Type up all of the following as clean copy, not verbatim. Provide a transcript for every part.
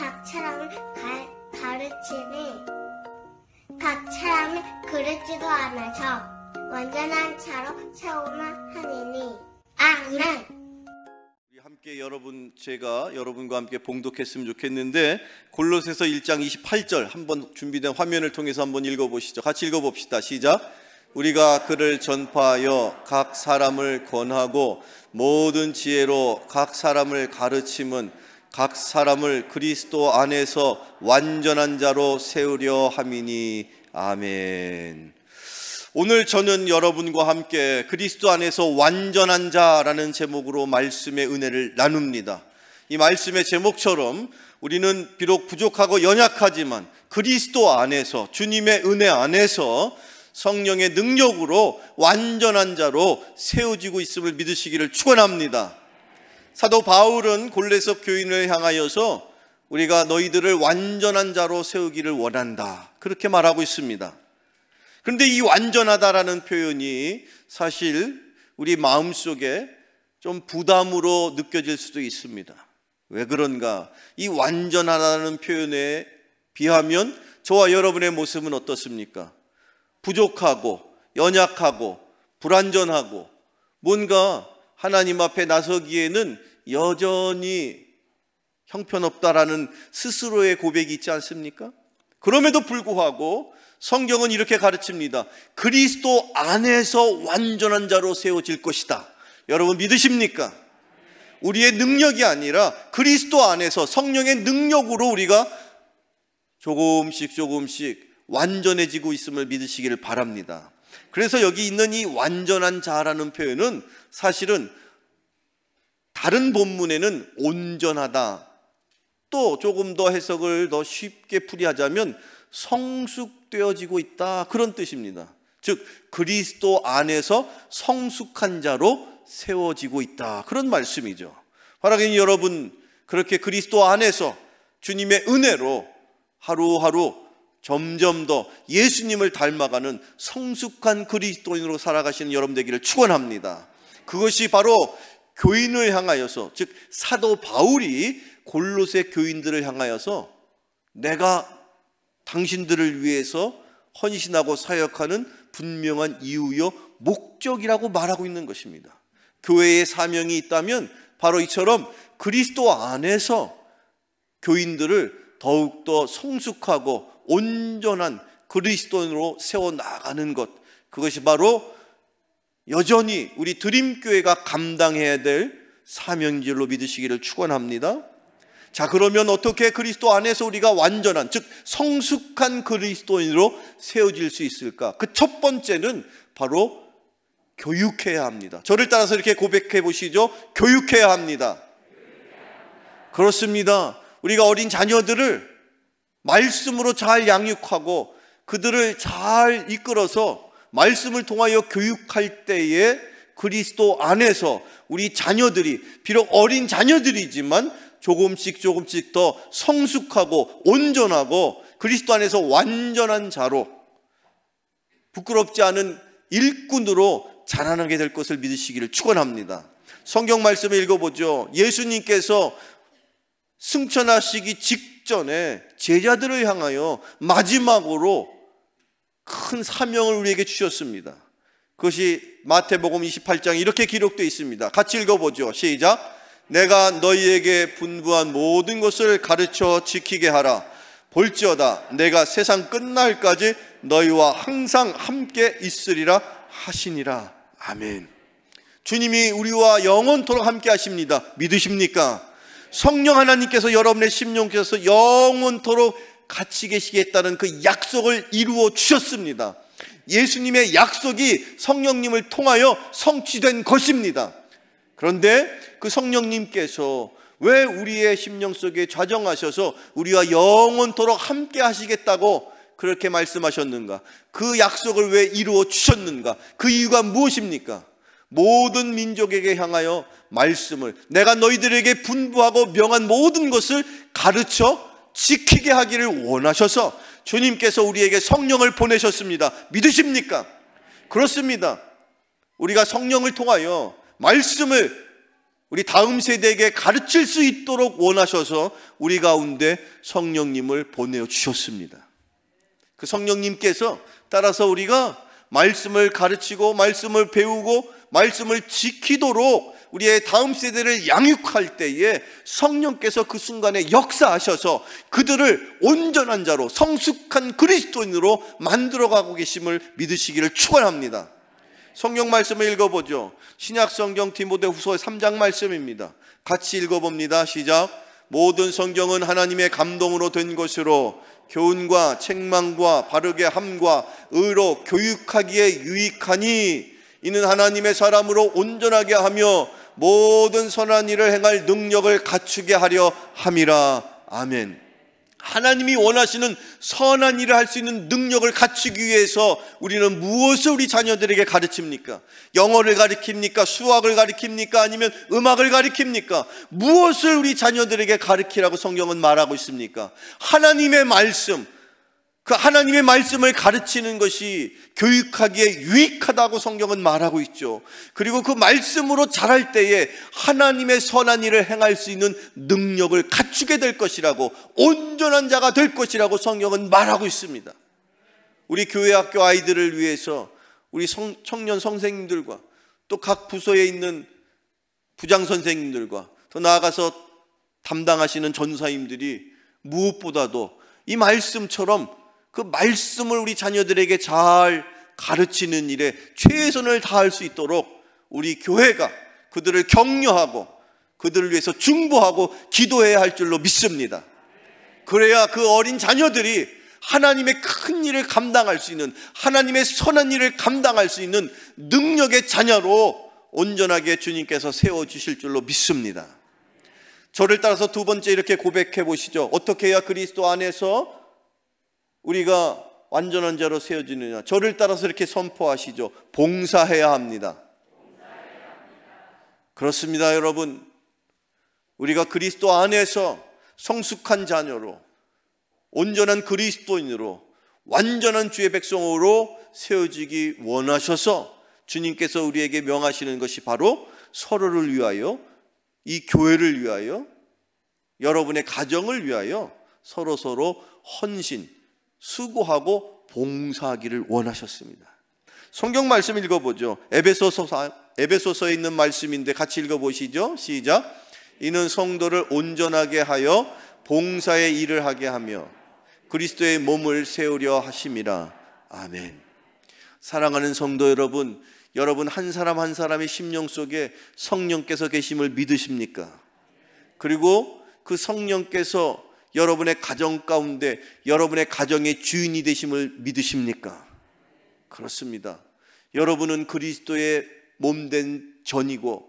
각 사람을 가르치니 각 사람이 그릇지도 않아서 완전한 자로 세우나 하니니. 아멘. 함께 제가 여러분과 함께 봉독했으면 좋겠는데, 골로새서 1장 28절 한번 준비된 화면을 통해서 한번 읽어보시죠. 같이 읽어봅시다. 시작. 우리가 그를 전파하여 각 사람을 권하고 모든 지혜로 각 사람을 가르침은 각 사람을 그리스도 안에서 완전한 자로 세우려 함이니. 아멘. 오늘 저는 여러분과 함께 그리스도 안에서 완전한 자라는 제목으로 말씀의 은혜를 나눕니다. 이 말씀의 제목처럼 우리는 비록 부족하고 연약하지만 그리스도 안에서, 주님의 은혜 안에서 성령의 능력으로 완전한 자로 세워지고 있음을 믿으시기를 축원합니다. 사도 바울은 골로새 교인을 향하여서 우리가 너희들을 완전한 자로 세우기를 원한다, 그렇게 말하고 있습니다. 그런데 이 완전하다라는 표현이 사실 우리 마음속에 좀 부담으로 느껴질 수도 있습니다. 왜 그런가? 이 완전하다는 표현에 비하면 저와 여러분의 모습은 어떻습니까? 부족하고 연약하고 불완전하고 뭔가 하나님 앞에 나서기에는 여전히 형편없다라는 스스로의 고백이 있지 않습니까? 그럼에도 불구하고 성경은 이렇게 가르칩니다. 그리스도 안에서 완전한 자로 세워질 것이다. 여러분 믿으십니까? 우리의 능력이 아니라 그리스도 안에서 성령의 능력으로 우리가 조금씩 완전해지고 있음을 믿으시기를 바랍니다. 그래서 여기 있는 이 완전한 자라는 표현은 사실은 다른 본문에는 온전하다, 또 조금 더 해석을 더 쉽게 풀이하자면 성숙되어지고 있다, 그런 뜻입니다. 즉 그리스도 안에서 성숙한 자로 세워지고 있다, 그런 말씀이죠. 바라기는 여러분 그렇게 그리스도 안에서 주님의 은혜로 하루하루 점점 더 예수님을 닮아가는 성숙한 그리스도인으로 살아가시는 여러분 되기를 축원합니다. 그것이 바로 교인을 향하여서, 즉 사도 바울이 골로새 교인들을 향하여서 내가 당신들을 위해서 헌신하고 사역하는 분명한 이유요 목적이라고 말하고 있는 것입니다. 교회의 사명이 있다면 바로 이처럼 그리스도 안에서 교인들을 더욱더 성숙하고 온전한 그리스도인으로 세워나가는 것, 그것이 바로 여전히 우리 드림교회가 감당해야 될 사명질로 믿으시기를 축원합니다. 자, 그러면 어떻게 그리스도 안에서 우리가 완전한, 즉 성숙한 그리스도인으로 세워질 수 있을까? 그 첫 번째는 바로 교육해야 합니다. 저를 따라서 이렇게 고백해 보시죠. 교육해야 합니다. 그렇습니다. 우리가 어린 자녀들을 말씀으로 잘 양육하고 그들을 잘 이끌어서 말씀을 통하여 교육할 때에 그리스도 안에서 우리 자녀들이 비록 어린 자녀들이지만 조금씩 더 성숙하고 온전하고 그리스도 안에서 완전한 자로, 부끄럽지 않은 일꾼으로 자라나게 될 것을 믿으시기를 축원합니다. 성경 말씀을 읽어보죠. 예수님께서 승천하시기 직전에 제자들을 향하여 마지막으로 큰 사명을 우리에게 주셨습니다. 그것이 마태복음 28장에 이렇게 기록되어 있습니다. 같이 읽어보죠. 시작. 내가 너희에게 분부한 모든 것을 가르쳐 지키게 하라. 볼지어다 내가 세상 끝날까지 너희와 항상 함께 있으리라 하시니라. 아멘. 주님이 우리와 영원토록 함께 하십니다. 믿으십니까? 성령 하나님께서 여러분의 심령께서 영원토록 같이 계시겠다는 그 약속을 이루어 주셨습니다. 예수님의 약속이 성령님을 통하여 성취된 것입니다. 그런데 그 성령님께서 왜 우리의 심령 속에 좌정하셔서 우리와 영원토록 함께 하시겠다고 그렇게 말씀하셨는가? 그 약속을 왜 이루어 주셨는가? 그 이유가 무엇입니까? 모든 민족에게 향하여 말씀을, 내가 너희들에게 분부하고 명한 모든 것을 가르쳐 지키게 하기를 원하셔서 주님께서 우리에게 성령을 보내셨습니다. 믿으십니까? 그렇습니다. 우리가 성령을 통하여 말씀을 우리 다음 세대에게 가르칠 수 있도록 원하셔서 우리 가운데 성령님을 보내주셨습니다. 그 성령님께서 따라서 우리가 말씀을 가르치고 말씀을 배우고 말씀을 지키도록 우리의 다음 세대를 양육할 때에 성령께서 그 순간에 역사하셔서 그들을 온전한 자로 성숙한 그리스도인으로 만들어가고 계심을 믿으시기를 축원합니다. 성경 말씀을 읽어보죠. 신약 성경 디모데후서 3장 말씀입니다. 같이 읽어봅니다. 시작. 모든 성경은 하나님의 감동으로 된 것으로 교훈과 책망과 바르게 함과 의로 교육하기에 유익하니 이는 하나님의 사람으로 온전하게 하며 모든 선한 일을 행할 능력을 갖추게 하려 함이라. 아멘. 하나님이 원하시는 선한 일을 할 수 있는 능력을 갖추기 위해서 우리는 무엇을 우리 자녀들에게 가르칩니까? 영어를 가르칩니까? 수학을 가르칩니까? 아니면 음악을 가르칩니까? 무엇을 우리 자녀들에게 가르치라고 성경은 말하고 있습니까? 하나님의 말씀, 그 하나님의 말씀을 가르치는 것이 교육하기에 유익하다고 성경은 말하고 있죠. 그리고 그 말씀으로 자랄 때에 하나님의 선한 일을 행할 수 있는 능력을 갖추게 될 것이라고, 온전한 자가 될 것이라고 성경은 말하고 있습니다. 우리 교회 학교 아이들을 위해서 우리 청년 선생님들과 또 각 부서에 있는 부장 선생님들과 더 나아가서 담당하시는 전사님들이 무엇보다도 이 말씀처럼 그 말씀을 우리 자녀들에게 잘 가르치는 일에 최선을 다할 수 있도록 우리 교회가 그들을 격려하고 그들을 위해서 중보하고 기도해야 할 줄로 믿습니다. 그래야 그 어린 자녀들이 하나님의 큰 일을 감당할 수 있는, 하나님의 선한 일을 감당할 수 있는 능력의 자녀로 온전하게 주님께서 세워주실 줄로 믿습니다. 저를 따라서 두 번째 이렇게 고백해 보시죠. 어떻게 해야 그리스도 안에서 우리가 완전한 자로 세워지느냐? 저를 따라서 이렇게 선포하시죠. 봉사해야 합니다. 그렇습니다, 여러분. 우리가 그리스도 안에서 성숙한 자녀로, 온전한 그리스도인으로, 완전한 주의 백성으로 세워지기 원하셔서 주님께서 우리에게 명하시는 것이 바로 서로를 위하여, 이 교회를 위하여, 여러분의 가정을 위하여 서로 헌신, 수고하고 봉사하기를 원하셨습니다. 성경 말씀 읽어보죠. 에베소서에 있는 말씀인데 같이 읽어보시죠. 시작. 이는 성도를 온전하게 하여 봉사의 일을 하게 하며 그리스도의 몸을 세우려 하심이라. 아멘. 사랑하는 성도 여러분, 여러분 한 사람 한 사람의 심령 속에 성령께서 계심을 믿으십니까? 그리고 그 성령께서 여러분의 가정 가운데 여러분의 가정의 주인이 되심을 믿으십니까? 그렇습니다. 여러분은 그리스도의 몸된 전이고,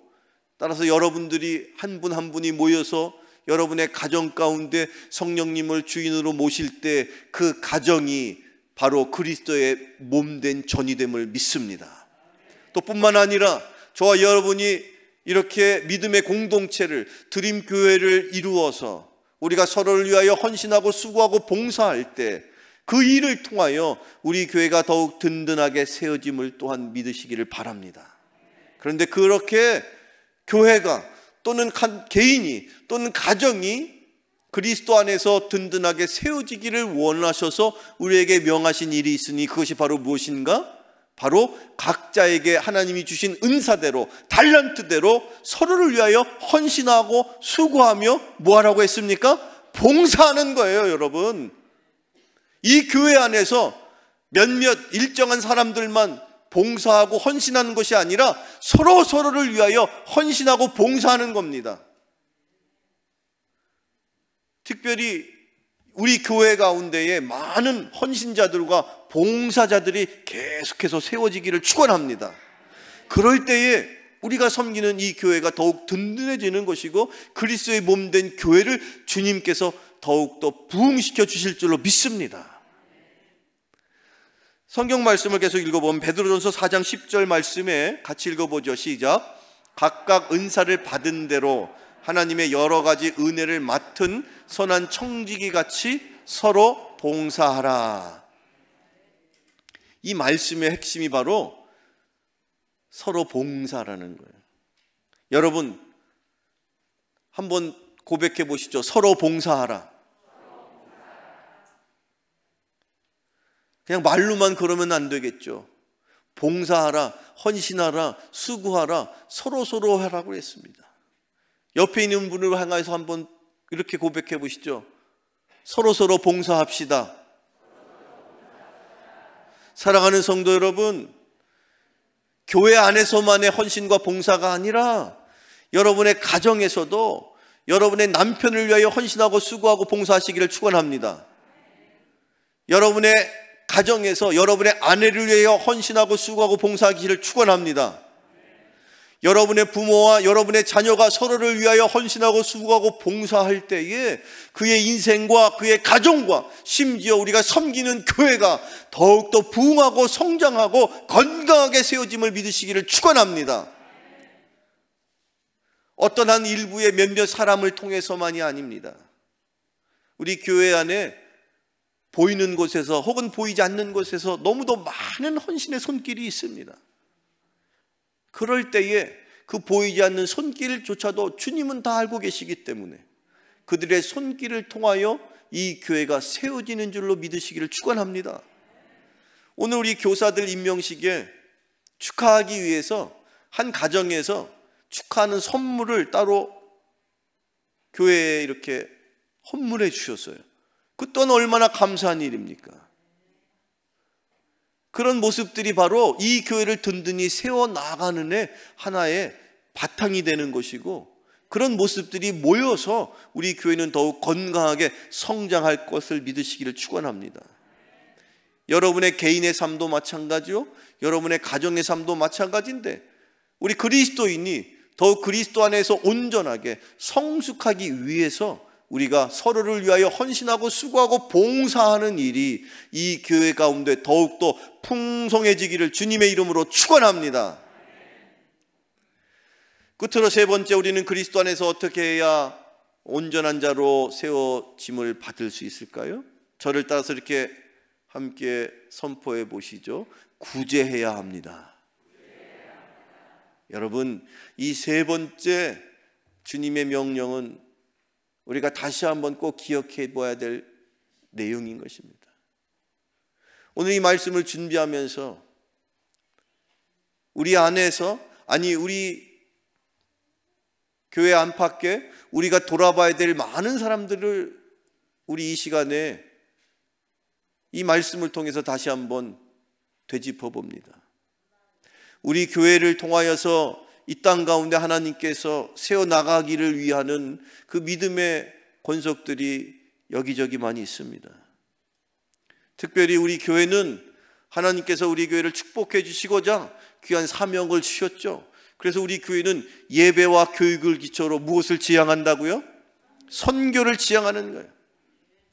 따라서 여러분들이 한 분 한 분이 모여서 여러분의 가정 가운데 성령님을 주인으로 모실 때 그 가정이 바로 그리스도의 몸된 전이됨을 믿습니다. 또 뿐만 아니라 저와 여러분이 이렇게 믿음의 공동체를, 드림교회를 이루어서 우리가 서로를 위하여 헌신하고 수고하고 봉사할 때 그 일을 통하여 우리 교회가 더욱 든든하게 세워짐을 또한 믿으시기를 바랍니다. 그런데 그렇게 교회가 또는 개인이 또는 가정이 그리스도 안에서 든든하게 세워지기를 원하셔서 우리에게 명하신 일이 있으니 그것이 바로 무엇인가? 바로 각자에게 하나님이 주신 은사대로, 달란트대로 서로를 위하여 헌신하고 수고하며 뭐하라고 했습니까? 봉사하는 거예요, 여러분. 이 교회 안에서 몇몇 일정한 사람들만 봉사하고 헌신하는 것이 아니라 서로를 위하여 헌신하고 봉사하는 겁니다. 특별히 우리 교회 가운데에 많은 헌신자들과 봉사자들이 계속해서 세워지기를 축원합니다. 그럴 때에 우리가 섬기는 이 교회가 더욱 든든해지는 것이고 그리스도의 몸된 교회를 주님께서 더욱더 부흥시켜 주실 줄로 믿습니다. 성경 말씀을 계속 읽어보면 베드로전서 4장 10절 말씀에 같이 읽어보죠. 시작. 각각 은사를 받은 대로 하나님의 여러 가지 은혜를 맡은 선한 청지기 같이 서로 봉사하라. 이 말씀의 핵심이 바로 서로 봉사라는 거예요. 여러분, 한번 고백해 보시죠. 서로 봉사하라. 그냥 말로만 그러면 안 되겠죠. 봉사하라, 헌신하라, 수고하라, 서로 하라고 했습니다. 옆에 있는 분을 향해서 한번 이렇게 고백해 보시죠. 서로 봉사합시다. 사랑하는 성도 여러분, 교회 안에서만의 헌신과 봉사가 아니라 여러분의 가정에서도 여러분의 남편을 위하여 헌신하고 수고하고 봉사하시기를 축원합니다. 여러분의 가정에서 여러분의 아내를 위하여 헌신하고 수고하고 봉사하기를 축원합니다. 여러분의 부모와 여러분의 자녀가 서로를 위하여 헌신하고 수고하고 봉사할 때에 그의 인생과 그의 가정과 심지어 우리가 섬기는 교회가 더욱더 부흥하고 성장하고 건강하게 세워짐을 믿으시기를 축원합니다. 어떤 한 일부의 몇몇 사람을 통해서만이 아닙니다. 우리 교회 안에 보이는 곳에서 혹은 보이지 않는 곳에서 너무도 많은 헌신의 손길이 있습니다. 그럴 때에 그 보이지 않는 손길조차도 주님은 다 알고 계시기 때문에 그들의 손길을 통하여 이 교회가 세워지는 줄로 믿으시기를 축원합니다. 오늘 우리 교사들 임명식에 축하하기 위해서 한 가정에서 축하하는 선물을 따로 교회에 이렇게 헌물해 주셨어요. 그 또한 얼마나 감사한 일입니까? 그런 모습들이 바로 이 교회를 든든히 세워나가는 데 하나의 바탕이 되는 것이고, 그런 모습들이 모여서 우리 교회는 더욱 건강하게 성장할 것을 믿으시기를 축원합니다. 여러분의 개인의 삶도 마찬가지요, 여러분의 가정의 삶도 마찬가지인데 우리 그리스도인이 더욱 그리스도 안에서 온전하게 성숙하기 위해서 우리가 서로를 위하여 헌신하고 수고하고 봉사하는 일이 이 교회 가운데 더욱더 풍성해지기를 주님의 이름으로 축원합니다. 끝으로 세 번째, 우리는 그리스도 안에서 어떻게 해야 온전한 자로 세워짐을 받을 수 있을까요? 저를 따라서 이렇게 함께 선포해 보시죠. 구제해야 합니다. 여러분, 이 세 번째 주님의 명령은 우리가 다시 한번 꼭 기억해 봐야 될 내용인 것입니다. 오늘 이 말씀을 준비하면서 우리 안에서, 아니 우리 교회 안팎에 우리가 돌아봐야 될 많은 사람들을 우리 이 시간에 이 말씀을 통해서 다시 한번 되짚어 봅니다. 우리 교회를 통하여서 이 땅 가운데 하나님께서 세워나가기를 위하는 그 믿음의 권속들이 여기저기 많이 있습니다. 특별히 우리 교회는 하나님께서 우리 교회를 축복해 주시고자 귀한 사명을 주셨죠. 그래서 우리 교회는 예배와 교육을 기초로 무엇을 지향한다고요? 선교를 지향하는 거예요.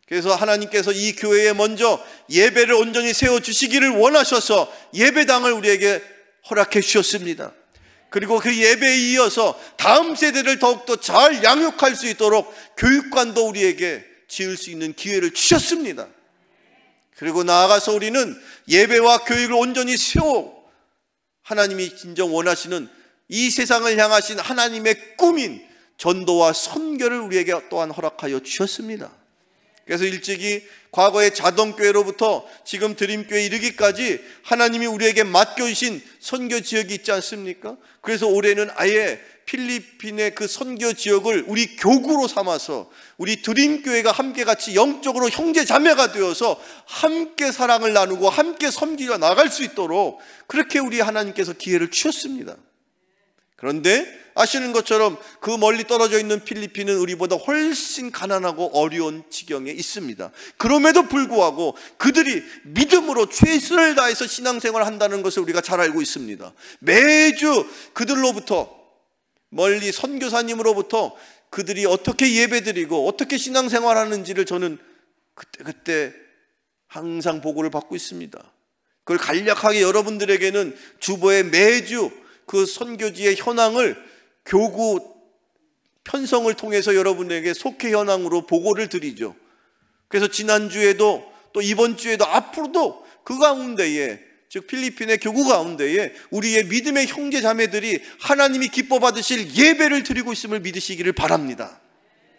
그래서 하나님께서 이 교회에 먼저 예배를 온전히 세워주시기를 원하셔서 예배당을 우리에게 허락해 주셨습니다. 그리고 그 예배에 이어서 다음 세대를 더욱더 잘 양육할 수 있도록 교육관도 우리에게 지을 수 있는 기회를 주셨습니다. 그리고 나아가서 우리는 예배와 교육을 온전히 세워 하나님이 진정 원하시는 이 세상을 향하신 하나님의 꿈인 전도와 선교를 우리에게 또한 허락하여 주셨습니다. 그래서 일찍이 과거의 자동교회로부터 지금 드림교회에 이르기까지 하나님이 우리에게 맡겨주신 선교 지역이 있지 않습니까? 그래서 올해는 아예 필리핀의 그 선교 지역을 우리 교구로 삼아서 우리 드림교회가 함께 같이 영적으로 형제 자매가 되어서 함께 사랑을 나누고 함께 섬기려 나갈 수 있도록 그렇게 우리 하나님께서 기회를 주셨습니다. 그런데 아시는 것처럼 그 멀리 떨어져 있는 필리핀은 우리보다 훨씬 가난하고 어려운 지경에 있습니다. 그럼에도 불구하고 그들이 믿음으로 최선을 다해서 신앙생활을 한다는 것을 우리가 잘 알고 있습니다. 매주 그들로부터, 멀리 선교사님으로부터 그들이 어떻게 예배드리고 어떻게 신앙생활하는지를 저는 그때 항상 보고를 받고 있습니다. 그걸 간략하게 여러분들에게는 주보에 매주 그 선교지의 현황을 교구 편성을 통해서 여러분에게 속회 현황으로 보고를 드리죠. 그래서 지난주에도 또 이번 주에도 앞으로도 그 가운데에 즉 필리핀의 교구 가운데에 우리의 믿음의 형제 자매들이 하나님이 기뻐 받으실 예배를 드리고 있음을 믿으시기를 바랍니다.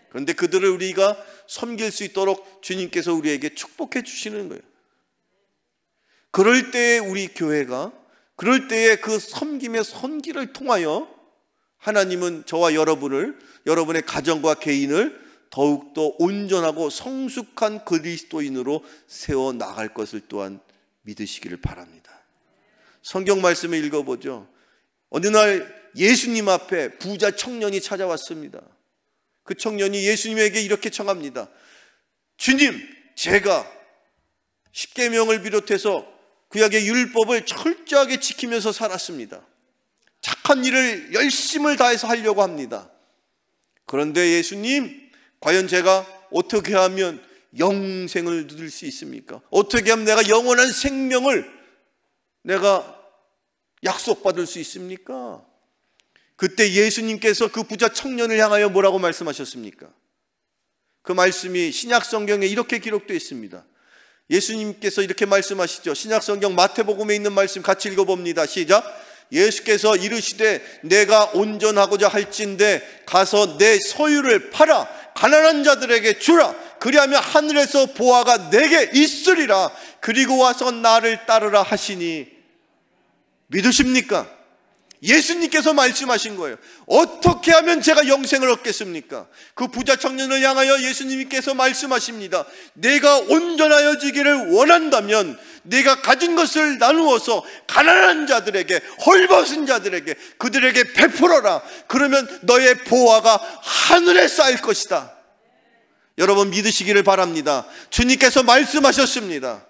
그런데 그들을 우리가 섬길 수 있도록 주님께서 우리에게 축복해 주시는 거예요. 그럴 때에 우리 교회가, 그럴 때에 그 섬김의 선기를 통하여 하나님은 저와 여러분을, 여러분의 가정과 개인을 더욱더 온전하고 성숙한 그리스도인으로 세워 나갈 것을 또한 믿으시기를 바랍니다. 성경 말씀을 읽어보죠. 어느 날 예수님 앞에 부자 청년이 찾아왔습니다. 그 청년이 예수님에게 이렇게 청합니다. 주님, 제가 십계명을 비롯해서 구약의 율법을 철저하게 지키면서 살았습니다. 착한 일을 열심을 다해서 하려고 합니다. 그런데 예수님, 과연 제가 어떻게 하면 영생을 누릴 수 있습니까? 어떻게 하면 내가 영원한 생명을 내가 약속받을 수 있습니까? 그때 예수님께서 그 부자 청년을 향하여 뭐라고 말씀하셨습니까? 그 말씀이 신약 성경에 이렇게 기록되어 있습니다. 예수님께서 이렇게 말씀하시죠. 신약 성경 마태복음에 있는 말씀 같이 읽어봅니다. 시작. 예수께서 이르시되 내가 온전하고자 할진대 가서 내 소유를 팔아 가난한 자들에게 주라. 그리하면 하늘에서 보화가 내게 있으리라. 그리고 와서 나를 따르라 하시니. 믿으십니까? 예수님께서 말씀하신 거예요. 어떻게 하면 제가 영생을 얻겠습니까? 그 부자 청년을 향하여 예수님께서 말씀하십니다. 내가 온전하여지기를 원한다면 내가 가진 것을 나누어서 가난한 자들에게, 헐벗은 자들에게, 그들에게 베풀어라. 그러면 너의 보화가 하늘에 쌓일 것이다. 여러분 믿으시기를 바랍니다. 주님께서 말씀하셨습니다.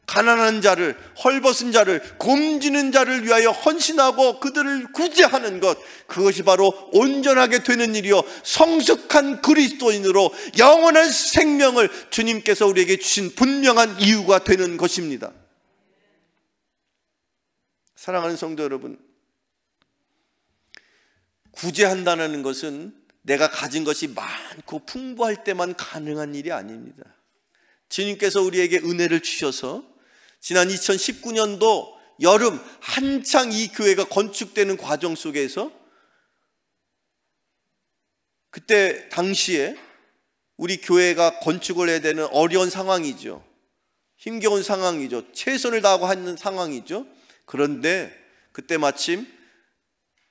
가난한 자를, 헐벗은 자를, 곰지는 자를 위하여 헌신하고 그들을 구제하는 것, 그것이 바로 온전하게 되는 일이요 성숙한 그리스도인으로 영원한 생명을 주님께서 우리에게 주신 분명한 이유가 되는 것입니다. 사랑하는 성도 여러분, 구제한다는 것은 내가 가진 것이 많고 풍부할 때만 가능한 일이 아닙니다. 주님께서 우리에게 은혜를 주셔서 지난 2019년도 여름 한창 이 교회가 건축되는 과정 속에서 그때 당시에 우리 교회가 건축을 해야 되는 어려운 상황이죠. 힘겨운 상황이죠. 최선을 다하고 하는 상황이죠. 그런데 그때 마침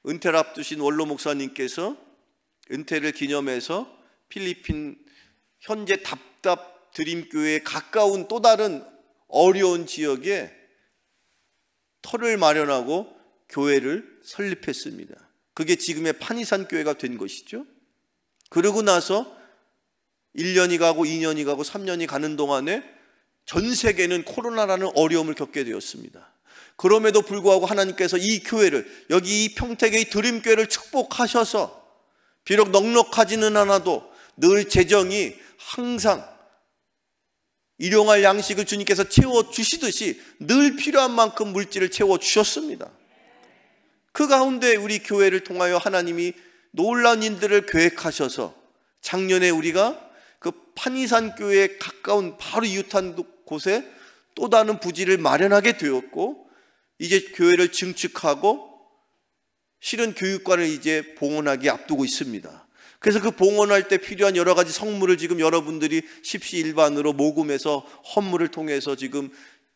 은퇴를 앞두신 원로 목사님께서 은퇴를 기념해서 필리핀 현재 답답 드림교회에 가까운 또 다른 어려운 지역에 터를 마련하고 교회를 설립했습니다. 그게 지금의 판이산 교회가 된 것이죠. 그러고 나서 1년이 가고 2년이 가고 3년이 가는 동안에 전 세계는 코로나라는 어려움을 겪게 되었습니다. 그럼에도 불구하고 하나님께서 이 교회를, 여기 이 평택의 드림교회를 축복하셔서 비록 넉넉하지는 않아도 늘 재정이 항상 일용할 양식을 주님께서 채워주시듯이 늘 필요한 만큼 물질을 채워주셨습니다. 그 가운데 우리 교회를 통하여 하나님이 놀라운 일들을 계획하셔서 작년에 우리가 그 판이산 교회에 가까운 바로 이웃한 곳에 또 다른 부지를 마련하게 되었고, 이제 교회를 증축하고 실은 교육관을 이제 봉헌하기 앞두고 있습니다. 그래서 그 봉헌할 때 필요한 여러 가지 성물을 지금 여러분들이 십시일반으로 모금해서 헌물을 통해서 지금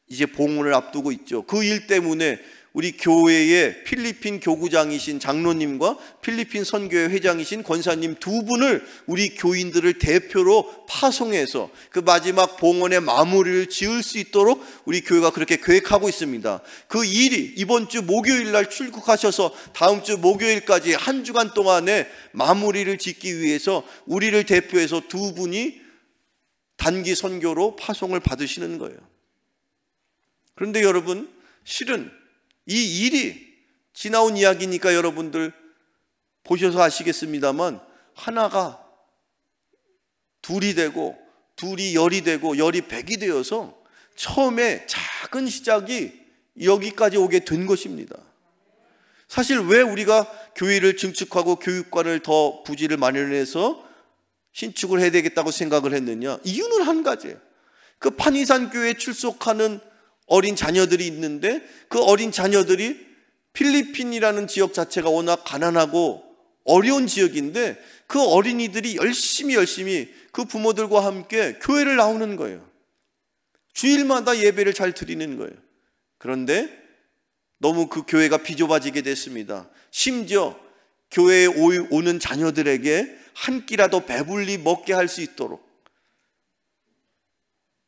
이제 봉헌을 앞두고 있죠. 그 일 때문에 우리 교회의 필리핀 교구장이신 장로님과 필리핀 선교회 회장이신 권사님 두 분을 우리 교인들을 대표로 파송해서 그 마지막 봉헌의 마무리를 지을 수 있도록 우리 교회가 그렇게 계획하고 있습니다. 그 일이 이번 주 목요일 날 출국하셔서 다음 주 목요일까지 한 주간 동안에 마무리를 짓기 위해서 우리를 대표해서 두 분이 단기 선교로 파송을 받으시는 거예요. 그런데 여러분, 실은 이 일이 지나온 이야기니까 여러분들 보셔서 아시겠습니다만, 하나가 둘이 되고 둘이 열이 되고 열이 백이 되어서 처음에 작은 시작이 여기까지 오게 된 것입니다. 사실 왜 우리가 교회를 증축하고 교육관을 더 부지를 마련해서 신축을 해야 되겠다고 생각을 했느냐? 이유는 한 가지예요. 그 판이산 교회에 출석하는 어린 자녀들이 있는데 그 어린 자녀들이 필리핀이라는 지역 자체가 워낙 가난하고 어려운 지역인데 그 어린이들이 열심히 그 부모들과 함께 교회를 나오는 거예요. 주일마다 예배를 잘 드리는 거예요. 그런데 너무 그 교회가 비좁아지게 됐습니다. 심지어 교회에 오는 자녀들에게 한 끼라도 배불리 먹게 할 수 있도록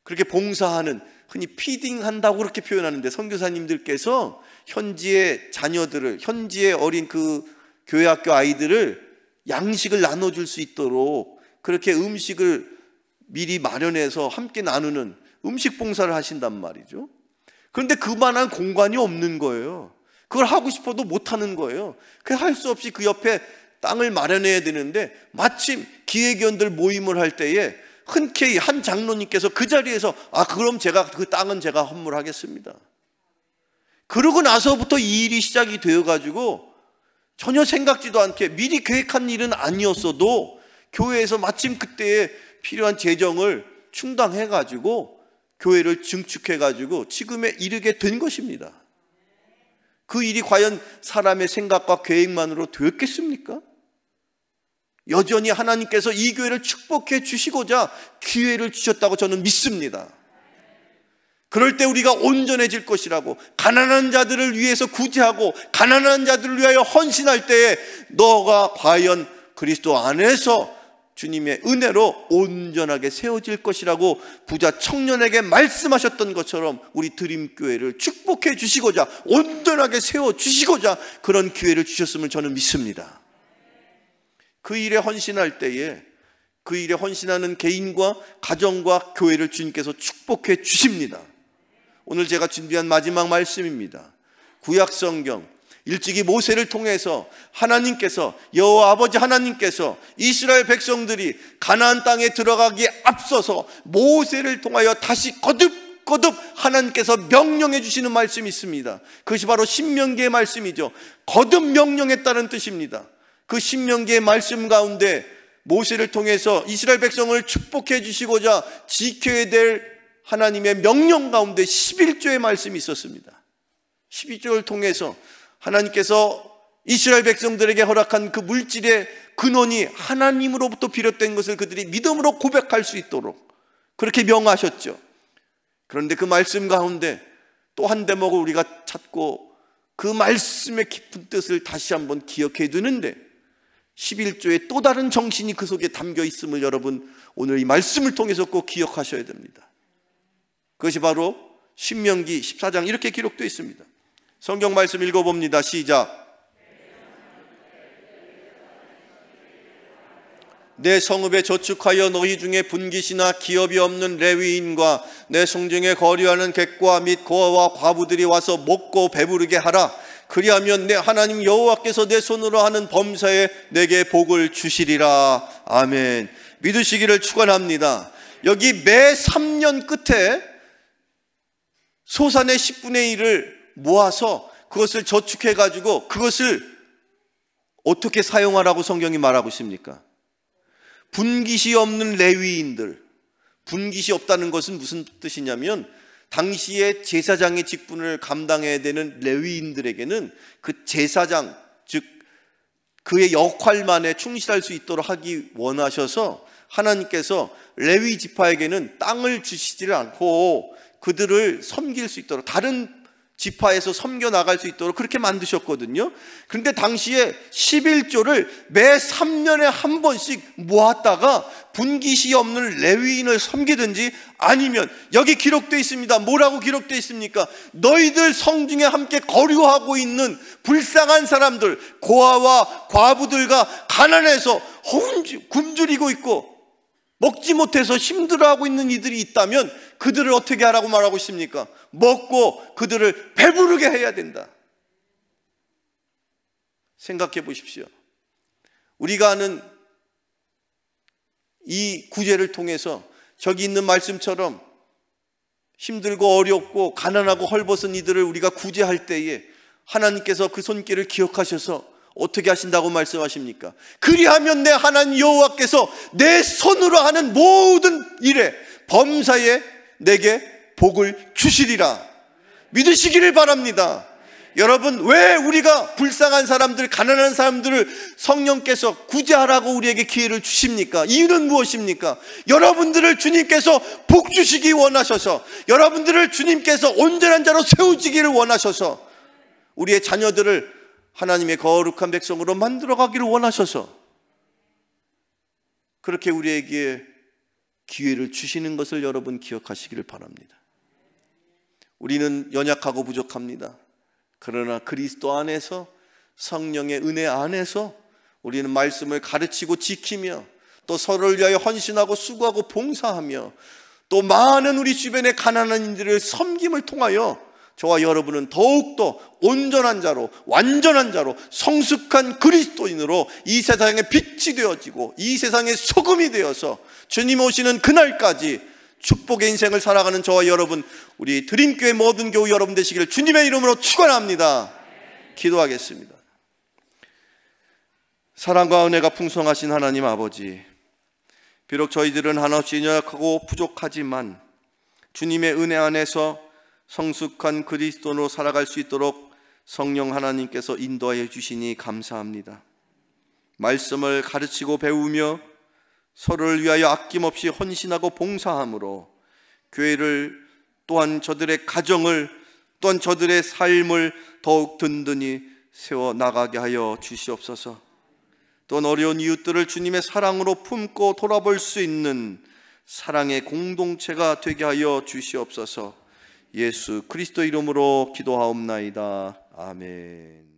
그렇게 봉사하는, 흔히 피딩한다고 그렇게 표현하는데, 선교사님들께서 현지의 자녀들을, 현지의 어린 그 교회 학교 아이들을 양식을 나눠줄 수 있도록 그렇게 음식을 미리 마련해서 함께 나누는 음식 봉사를 하신단 말이죠. 그런데 그만한 공간이 없는 거예요. 그걸 하고 싶어도 못하는 거예요. 그래서 할 수 없이 그 옆에 땅을 마련해야 되는데, 마침 기획위원들 모임을 할 때에 흔쾌히 한 장로님께서 그 자리에서 그럼 제가 그 땅은 제가 헌물하겠습니다. 그러고 나서부터 이 일이 시작이 되어가지고 전혀 생각지도 않게 미리 계획한 일은 아니었어도 교회에서 마침 그때에 필요한 재정을 충당해가지고 교회를 증축해가지고 지금에 이르게 된 것입니다. 그 일이 과연 사람의 생각과 계획만으로 되었겠습니까? 여전히 하나님께서 이 교회를 축복해 주시고자 기회를 주셨다고 저는 믿습니다. 그럴 때 우리가 온전해질 것이라고, 가난한 자들을 위해서 구제하고 가난한 자들을 위하여 헌신할 때에 너가 과연 그리스도 안에서 주님의 은혜로 온전하게 세워질 것이라고 부자 청년에게 말씀하셨던 것처럼 우리 드림교회를 축복해 주시고자, 온전하게 세워주시고자 그런 기회를 주셨음을 저는 믿습니다. 그 일에 헌신할 때에 그 일에 헌신하는 개인과 가정과 교회를 주님께서 축복해 주십니다. 오늘 제가 준비한 마지막 말씀입니다. 구약성경 일찍이 모세를 통해서 하나님께서, 여호와 아버지 하나님께서 이스라엘 백성들이 가나안 땅에 들어가기에 앞서서 모세를 통하여 다시 거듭 하나님께서 명령해 주시는 말씀이 있습니다. 그것이 바로 신명기의 말씀이죠. 거듭 명령했다는 뜻입니다. 그 신명기의 말씀 가운데 모세를 통해서 이스라엘 백성을 축복해 주시고자 지켜야 될 하나님의 명령 가운데 11조의 말씀이 있었습니다. 12조를 통해서 하나님께서 이스라엘 백성들에게 허락한 그 물질의 근원이 하나님으로부터 비롯된 것을 그들이 믿음으로 고백할 수 있도록 그렇게 명하셨죠. 그런데 그 말씀 가운데 또 한 대목을 우리가 찾고 그 말씀의 깊은 뜻을 다시 한번 기억해 두는데, 11조의 또 다른 정신이 그 속에 담겨 있음을 여러분 오늘 이 말씀을 통해서 꼭 기억하셔야 됩니다. 그것이 바로 신명기 14장 이렇게 기록되어 있습니다. 성경 말씀 읽어봅니다. 시작. 내 성읍에 저축하여 너희 중에 분깃이나 기업이 없는 레위인과 내 성중에 거류하는 객과 및 고아와 과부들이 와서 먹고 배부르게 하라. 그리하면 내 하나님 여호와께서 내 손으로 하는 범사에 내게 복을 주시리라. 아멘. 믿으시기를 축원합니다. 여기 매 3년 끝에 소산의 10분의 1을 모아서 그것을 저축해가지고 그것을 어떻게 사용하라고 성경이 말하고 있습니까? 분깃이 없는 레위인들, 분깃이 없다는 것은 무슨 뜻이냐면 당시에 제사장의 직분을 감당해야 되는 레위인들에게는 그 제사장, 즉 그의 역할만에 충실할 수 있도록 하기 원하셔서 하나님께서 레위 지파에게는 땅을 주시지를 않고 그들을 섬길 수 있도록, 다른 지파에서 섬겨 나갈 수 있도록 그렇게 만드셨거든요. 그런데 당시에 11조를 매 3년에 한 번씩 모았다가 분깃이 없는 레위인을 섬기든지, 아니면 여기 기록되어 있습니다. 뭐라고 기록되어 있습니까? 너희들 성중에 함께 거류하고 있는 불쌍한 사람들, 고아와 과부들과 가난해서 굶주리고 있고 먹지 못해서 힘들어하고 있는 이들이 있다면 그들을 어떻게 하라고 말하고 있습니까? 먹고 그들을 배부르게 해야 된다. 생각해 보십시오. 우리가 아는 이 구제를 통해서 저기 있는 말씀처럼 힘들고 어렵고 가난하고 헐벗은 이들을 우리가 구제할 때에 하나님께서 그 손길을 기억하셔서 어떻게 하신다고 말씀하십니까? 그리하면 내 하나님 여호와께서 내 손으로 하는 모든 일에 범사에 내게 복을 주시리라. 믿으시기를 바랍니다. 여러분, 왜 우리가 불쌍한 사람들, 가난한 사람들을 성령께서 구제하라고 우리에게 기회를 주십니까? 이유는 무엇입니까? 여러분들을 주님께서 복 주시기 원하셔서, 여러분들을 주님께서 온전한 자로 세우시기를 원하셔서, 우리의 자녀들을 하나님의 거룩한 백성으로 만들어가기를 원하셔서 그렇게 우리에게 기회를 주시는 것을 여러분 기억하시기를 바랍니다. 우리는 연약하고 부족합니다. 그러나 그리스도 안에서, 성령의 은혜 안에서 우리는 말씀을 가르치고 지키며 또 서로를 위하여 헌신하고 수고하고 봉사하며 또 많은 우리 주변의 가난한 이들을 섬김을 통하여 저와 여러분은 더욱더 온전한 자로, 완전한 자로, 성숙한 그리스도인으로 이 세상의 빛이 되어지고 이 세상의 소금이 되어서 주님 오시는 그날까지 축복의 인생을 살아가는 저와 여러분, 우리 드림교회 모든 교우 여러분 되시기를 주님의 이름으로 축원합니다. 기도하겠습니다. 사랑과 은혜가 풍성하신 하나님 아버지, 비록 저희들은 한없이 연약하고 부족하지만 주님의 은혜 안에서 성숙한 그리스도인으로 살아갈 수 있도록 성령 하나님께서 인도하여 주시니 감사합니다. 말씀을 가르치고 배우며 서로를 위하여 아낌없이 헌신하고 봉사함으로 교회를, 또한 저들의 가정을, 또한 저들의 삶을 더욱 든든히 세워나가게 하여 주시옵소서. 또한 어려운 이웃들을 주님의 사랑으로 품고 돌아볼 수 있는 사랑의 공동체가 되게 하여 주시옵소서. 예수 그리스도 이름으로 기도하옵나이다. 아멘.